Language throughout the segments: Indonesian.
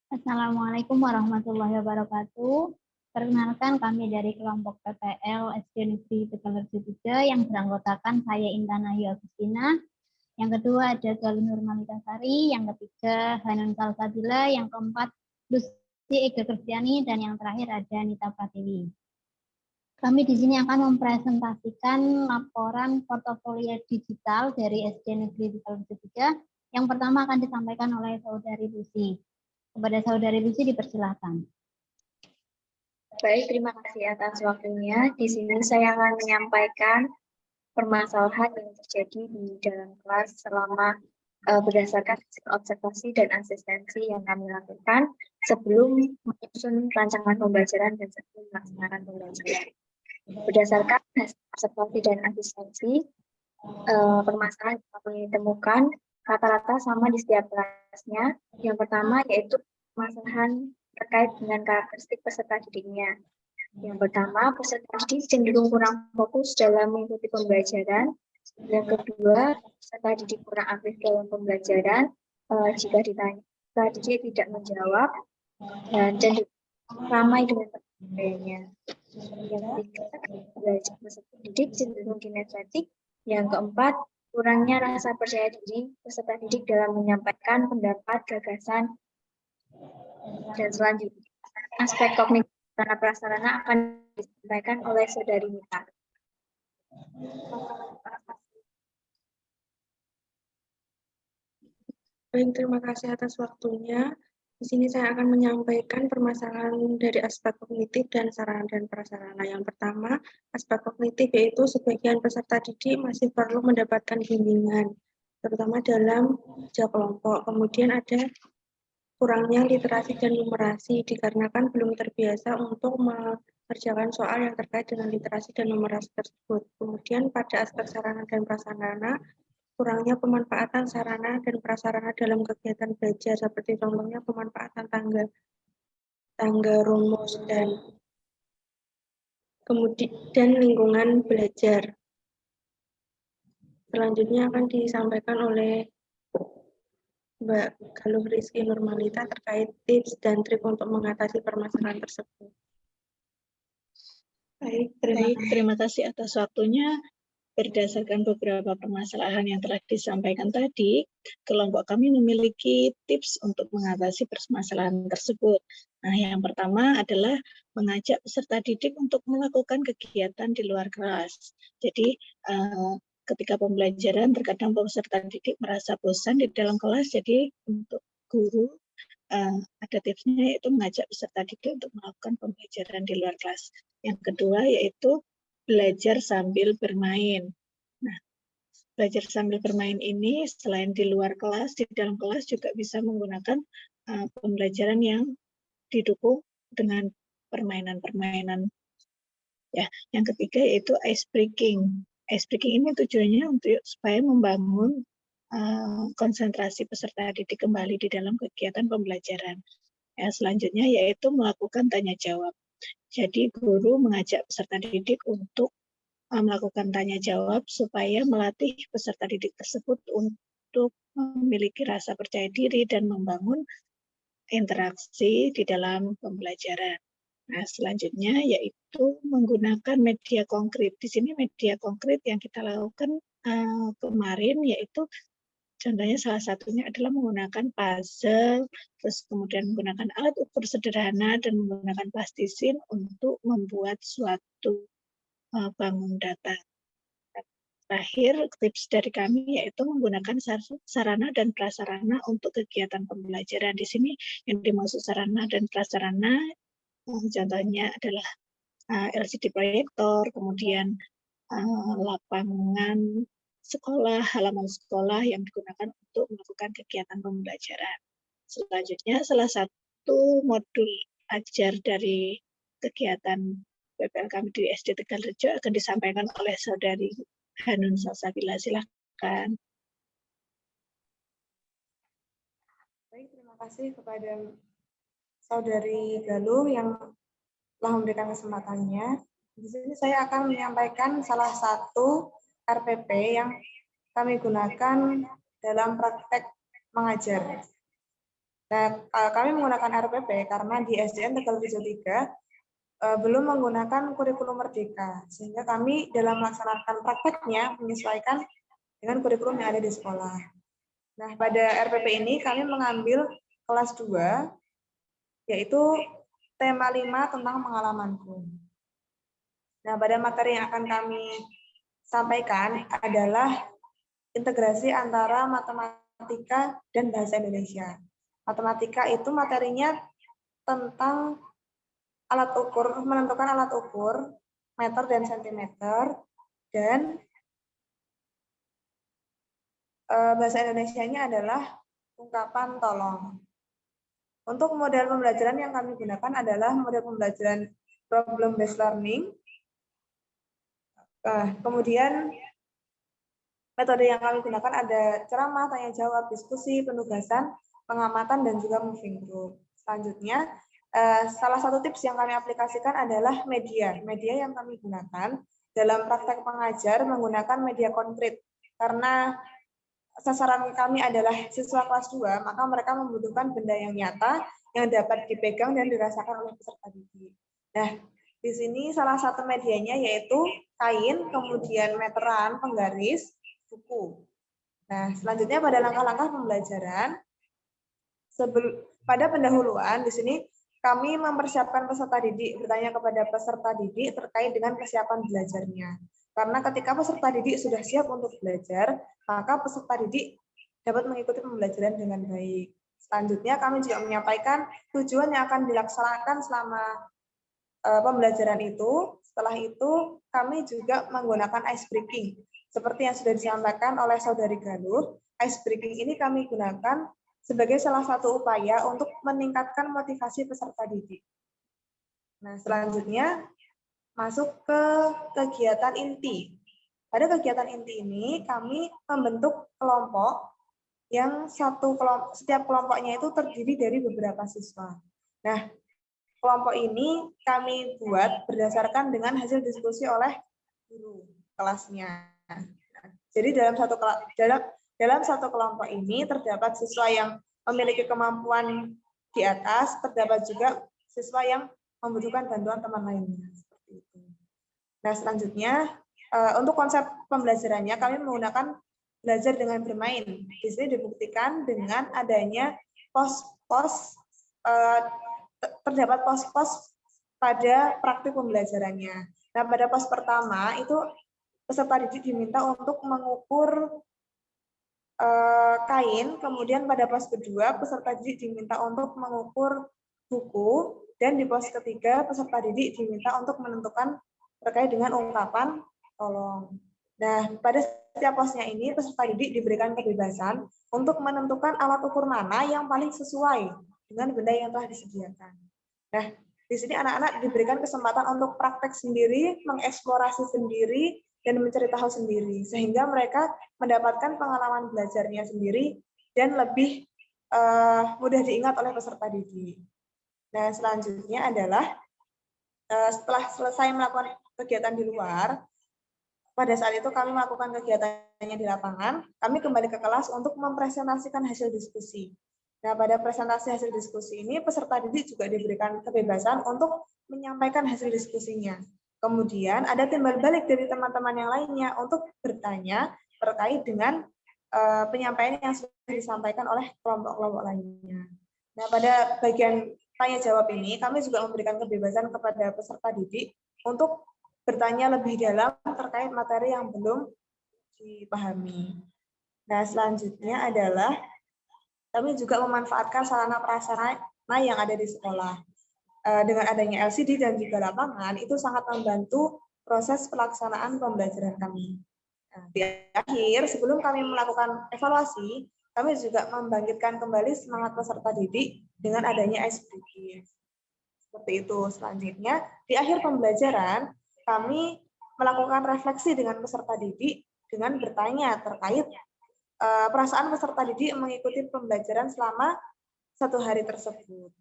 Assalamualaikum warahmatullahi wabarakatuh. Perkenalkan kami dari kelompok PPL SD Negeri Tegalerjo 3 yang beranggotakan saya Intan Ayu Agustina. Yang kedua ada Galuh Nurmalika Sari, yang ketiga Hanun Salsabila, yang keempat Lucy Ega Kristiani, dan yang terakhir ada Nita Pratiwi. Kami di sini akan mempresentasikan laporan portofolio digital dari SD Negeri Tegalerjo 3. Yang pertama akan disampaikan oleh Saudari Lucy. Kepada Saudari Lucy dipersilahkan. Baik, terima kasih atas waktunya. Di sini saya akan menyampaikan permasalahan yang terjadi di dalam kelas selama berdasarkan observasi dan asistensi yang kami lakukan sebelum menyusun rancangan pembelajaran dan sebelum melaksanakan pembelajaran. Berdasarkan hasil observasi dan asistensi, permasalahan yang kami temukan rata-rata sama di setiap kelasnya. Yang pertama yaitu permasalahan terkait dengan karakteristik peserta didiknya. Yang pertama, peserta didik cenderung kurang fokus dalam mengikuti pembelajaran. Yang kedua, peserta didik kurang aktif dalam pembelajaran. Jika ditanya, peserta didik tidak menjawab dan cenderung ramai dengan teman-temannya. Yang ketiga, belajar peserta didik cenderung kinesetik. Yang keempat, kurangnya rasa percaya diri peserta didik dalam menyampaikan pendapat, gagasan, dan selanjutnya aspek kognitif sarana prasarana akan disampaikan oleh Saudari Nita. Baik, terima kasih atas waktunya. Di sini saya akan menyampaikan permasalahan dari aspek kognitif dan sarana dan prasarana. Yang pertama, aspek kognitif yaitu sebagian peserta didik masih perlu mendapatkan bimbingan, terutama dalam kerja kelompok. Kemudian ada kurangnya literasi dan numerasi dikarenakan belum terbiasa untuk mengerjakan soal yang terkait dengan literasi dan numerasi tersebut. Kemudian pada aspek sarana dan prasarana, kurangnya pemanfaatan sarana dan prasarana dalam kegiatan belajar seperti contohnya pemanfaatan tangga rumus dan lingkungan belajar. Selanjutnya akan disampaikan oleh Mbak Galuh Rizky Nurmalita terkait tips dan trik untuk mengatasi permasalahan tersebut. Baik, terima kasih atas waktunya. Berdasarkan beberapa permasalahan yang telah disampaikan tadi, kelompok kami memiliki tips untuk mengatasi permasalahan tersebut. Nah, yang pertama adalah mengajak peserta didik untuk melakukan kegiatan di luar kelas. Jadi, ketika pembelajaran, terkadang peserta didik merasa bosan di dalam kelas, jadi untuk guru ada tipsnya yaitu mengajak peserta didik untuk melakukan pembelajaran di luar kelas. Yang kedua yaitu belajar sambil bermain. Nah, belajar sambil bermain ini selain di luar kelas, di dalam kelas juga bisa menggunakan pembelajaran yang didukung dengan permainan-permainan. Ya, yang ketiga yaitu ice breaking. Ice breaking ini tujuannya untuk supaya membangun konsentrasi peserta didik kembali di dalam kegiatan pembelajaran. Ya, selanjutnya yaitu melakukan tanya jawab. Jadi guru mengajak peserta didik untuk melakukan tanya jawab supaya melatih peserta didik tersebut untuk memiliki rasa percaya diri dan membangun interaksi di dalam pembelajaran. Nah, selanjutnya yaitu menggunakan media konkret. Di sini media konkret yang kita lakukan kemarin yaitu contohnya salah satunya adalah menggunakan puzzle, terus kemudian menggunakan alat ukur sederhana dan menggunakan plastisin untuk membuat suatu bangun data. Terakhir, tips dari kami yaitu menggunakan sarana dan prasarana untuk kegiatan pembelajaran. Di sini yang dimaksud sarana dan prasarana, contohnya adalah LCD proyektor, kemudian lapangan sekolah, halaman sekolah yang digunakan untuk melakukan kegiatan pembelajaran. Selanjutnya, salah satu modul ajar dari kegiatan PPL kami di SD Tegalerjo akan disampaikan oleh Saudari Hanun Salsabila. Silakan. Baik, terima kasih kepada Saudari Galuh yang telah memberikan kesempatannya. Di sini saya akan menyampaikan salah satu RPP yang kami gunakan dalam praktek mengajar. Nah, kami menggunakan RPP karena di SDN Tegal 73 belum menggunakan kurikulum merdeka, sehingga kami dalam melaksanakan prakteknya menyesuaikan dengan kurikulum yang ada di sekolah. Nah, pada RPP ini kami mengambil kelas 2, yaitu tema 5 tentang pengalamanku. Nah, pada materi yang akan kami sampaikan adalah integrasi antara matematika dan bahasa Indonesia. Matematika itu materinya tentang alat ukur, menentukan alat ukur, meter dan sentimeter, dan bahasa Indonesianya adalah ungkapan tolong. Untuk model pembelajaran yang kami gunakan adalah model pembelajaran problem based learning. Kemudian metode yang kami gunakan ada ceramah, tanya jawab, diskusi, penugasan, pengamatan, dan juga moving group. Selanjutnya, salah satu tips yang kami aplikasikan adalah media. Media yang kami gunakan dalam praktek pengajar menggunakan media konkret. Karena sasaran kami adalah siswa kelas 2, maka mereka membutuhkan benda yang nyata yang dapat dipegang dan dirasakan oleh peserta didik. Nah, di sini salah satu medianya yaitu kain, kemudian meteran, penggaris, buku. Nah, selanjutnya pada langkah-langkah pembelajaran, pada pendahuluan di sini kami mempersiapkan peserta didik, bertanya kepada peserta didik terkait dengan persiapan belajarnya. Karena ketika peserta didik sudah siap untuk belajar, maka peserta didik dapat mengikuti pembelajaran dengan baik. Selanjutnya kami juga menyampaikan tujuan yang akan dilaksanakan selama pembelajaran itu. Setelah itu kami juga menggunakan ice breaking. Seperti yang sudah disampaikan oleh Saudari Galuh, ice breaking ini kami gunakan sebagai salah satu upaya untuk meningkatkan motivasi peserta didik. Nah, selanjutnya masuk ke kegiatan inti. Pada kegiatan inti ini kami membentuk kelompok yang setiap kelompoknya itu terdiri dari beberapa siswa. Nah, kelompok ini kami buat berdasarkan dengan hasil diskusi oleh guru kelasnya. Jadi dalam satu kelompok ini terdapat siswa yang memiliki kemampuan di atas, terdapat juga siswa yang membutuhkan bantuan teman lainnya. Seperti itu. Nah, selanjutnya untuk konsep pembelajarannya kami menggunakan belajar dengan bermain. Di sini dibuktikan dengan adanya terdapat pos-pos pada praktik pembelajarannya. Nah, pada pos pertama itu peserta didik diminta untuk mengukur kain, kemudian pada pos kedua peserta didik diminta untuk mengukur buku, dan di pos ketiga peserta didik diminta untuk menentukan terkait dengan ungkapan tolong. Nah, pada setiap posnya ini peserta didik diberikan kebebasan untuk menentukan alat ukur mana yang paling sesuai dengan benda yang telah disediakan. Nah, di sini anak-anak diberikan kesempatan untuk praktek sendiri, mengeksplorasi sendiri, dan mencari tahu sendiri, sehingga mereka mendapatkan pengalaman belajarnya sendiri dan lebih mudah diingat oleh peserta didik. Nah, selanjutnya adalah setelah selesai melakukan kegiatan di luar, pada saat itu kami melakukan kegiatannya di lapangan, kami kembali ke kelas untuk mempresentasikan hasil diskusi. Nah, pada presentasi hasil diskusi ini, peserta didik juga diberikan kebebasan untuk menyampaikan hasil diskusinya. Kemudian ada timbal balik dari teman-teman yang lainnya untuk bertanya terkait dengan penyampaian yang sudah disampaikan oleh kelompok-kelompok lainnya. Nah, pada bagian tanya jawab ini, kami juga memberikan kebebasan kepada peserta didik untuk bertanya lebih dalam terkait materi yang belum dipahami. Nah, selanjutnya adalah kami juga memanfaatkan sarana prasarana yang ada di sekolah. Dengan adanya LCD dan juga lapangan, itu sangat membantu proses pelaksanaan pembelajaran kami. Nah, di akhir, sebelum kami melakukan evaluasi, kami juga membangkitkan kembali semangat peserta didik dengan adanya ice breaking. Seperti itu. Selanjutnya, di akhir pembelajaran, kami melakukan refleksi dengan peserta didik dengan bertanya terkait perasaan peserta didik mengikuti pembelajaran selama 1 hari tersebut.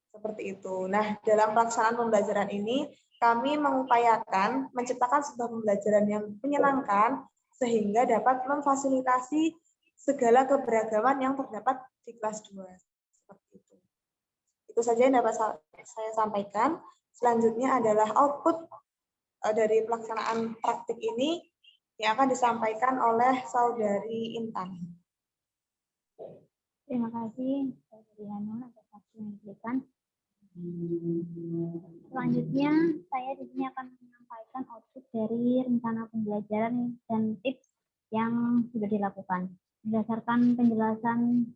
Seperti itu. Nah, dalam pelaksanaan pembelajaran ini, kami mengupayakan menciptakan sebuah pembelajaran yang menyenangkan sehingga dapat memfasilitasi segala keberagaman yang terdapat di kelas 2. Seperti itu. Itu saja yang dapat saya sampaikan. Selanjutnya adalah output dari pelaksanaan praktik ini yang akan disampaikan oleh Saudari Intan. Terima kasih Saudari Hanun atas waktu yang diberikan. Selanjutnya, saya di sini akan menyampaikan output dari rencana pembelajaran dan tips yang sudah dilakukan. Berdasarkan penjelasan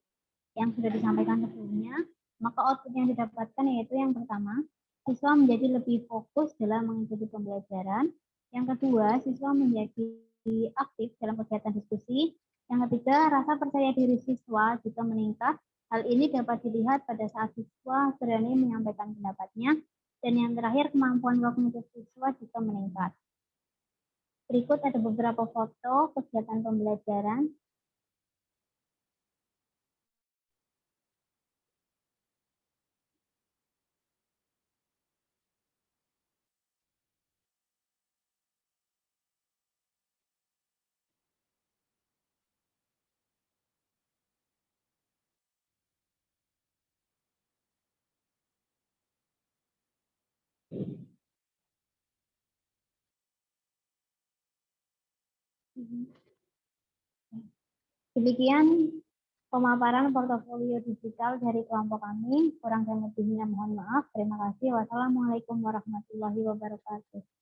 yang sudah disampaikan sebelumnya, maka output yang didapatkan yaitu yang pertama, siswa menjadi lebih fokus dalam mengikuti pembelajaran. Yang kedua, siswa menjadi aktif dalam kegiatan diskusi. Yang ketiga, rasa percaya diri siswa juga meningkat. Hal ini dapat dilihat pada saat siswa berani menyampaikan pendapatnya. Dan yang terakhir, kemampuan kognitif siswa juga meningkat. Berikut ada beberapa foto kegiatan pembelajaran. Demikian pemaparan portofolio digital dari kelompok kami. Kurang dan lebihnya mohon maaf. Terima kasih. Wassalamualaikum warahmatullahi wabarakatuh.